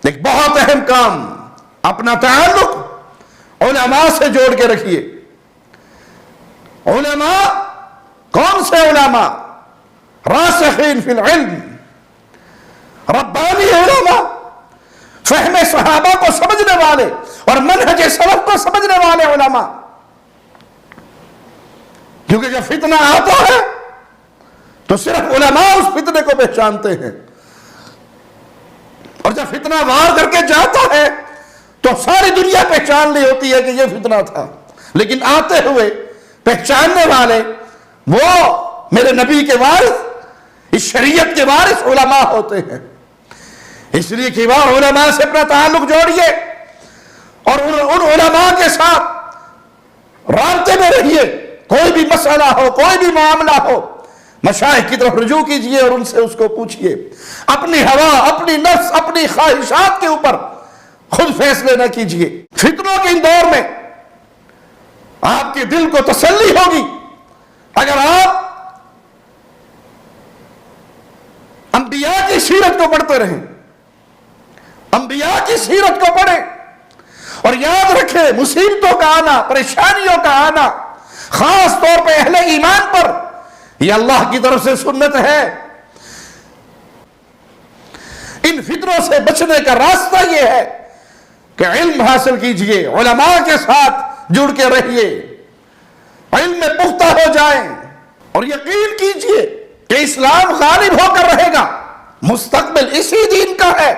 ایک بہت اہم کام، اپنا تعلق علماء سے جوڑ کے رکھیے۔ علماء کون سے علماء؟ راسخین فی العلم، ربانی علماء، فہم صحابہ کو سمجھنے والے اور منہج سلف کو سمجھنے والے علماء۔ کیونکہ جب فتنہ آتا ہے تو صرف علماء اس فتنے کو پہچانتے ہیں، اور جب فتنہ وار کر کے جاتا ہے تو ساری دنیا پہچان لی ہوتی ہے کہ یہ فتنہ تھا، لیکن آتے ہوئے پہچاننے والے وہ میرے نبی کے وارث، اس شریعت کے وارث علماء ہوتے ہیں۔ اس لیے کہ وہ علماء سے اپنا تعلق جوڑیے اور ان علماء کے ساتھ رابطے میں رہیے۔ کوئی بھی مسئلہ ہو، کوئی بھی معاملہ ہو، مشائخ کی طرف رجوع کیجئے اور ان سے اس کو پوچھئے۔ اپنی ہوا، اپنی نفس، اپنی خواہشات کے اوپر خود فیصلے نہ کیجئے۔ فتنوں کے ان دور میں آپ کے دل کو تسلی ہوگی اگر آپ انبیاء کی سیرت کو پڑھتے رہیں، انبیاء کی سیرت کو پڑھیں، اور یاد رکھیں مصیبتوں کا آنا، پریشانیوں کا آنا، خاص طور پہ اہل ایمان پر، یہ اللہ کی طرف سے سنت ہے۔ ان فتنوں سے بچنے کا راستہ یہ ہے کہ علم حاصل کیجئے، علماء کے ساتھ جڑ کے رہیے، علم میں پختہ ہو جائیں، اور یقین کیجئے کہ اسلام غالب ہو کر رہے گا۔ مستقبل اسی دین کا ہے۔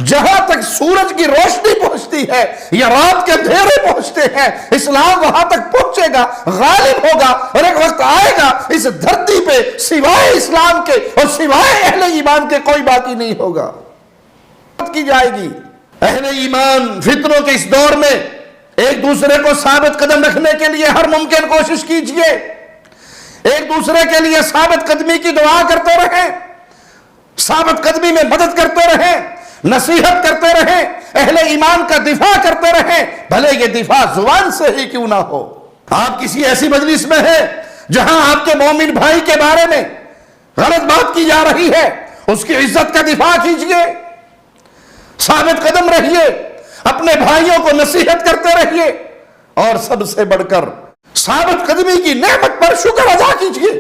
جہاں تک سورج کی روشنی پہنچتی ہے یا رات کے اندھیرے پہنچتے ہیں، اسلام وہاں تک پہنچے گا، غالب ہوگا، اور ایک وقت آئے گا اس دھرتی پہ سوائے اسلام کے اور سوائے اہل ایمان کے کوئی باقی نہیں ہوگا۔ کی جائے گی اہل ایمان فتنوں کے اس دور میں ایک دوسرے کو ثابت قدم رکھنے کے لیے ہر ممکن کوشش کیجئے، ایک دوسرے کے لیے ثابت قدمی کی دعا کرتے رہیں، ثابت قدمی میں مدد کرتے رہیں، نصیحت کرتے رہیں، اہل ایمان کا دفاع کرتے رہیں، بھلے یہ دفاع زبان سے ہی کیوں نہ ہو۔ آپ کسی ایسی مجلس میں ہیں جہاں آپ کے مومن بھائی کے بارے میں غلط بات کی جا رہی ہے، اس کی عزت کا دفاع کیجئے، ثابت قدم رہیے، اپنے بھائیوں کو نصیحت کرتے رہیے، اور سب سے بڑھ کر ثابت قدمی کی نعمت پر شکر ادا کیجئے۔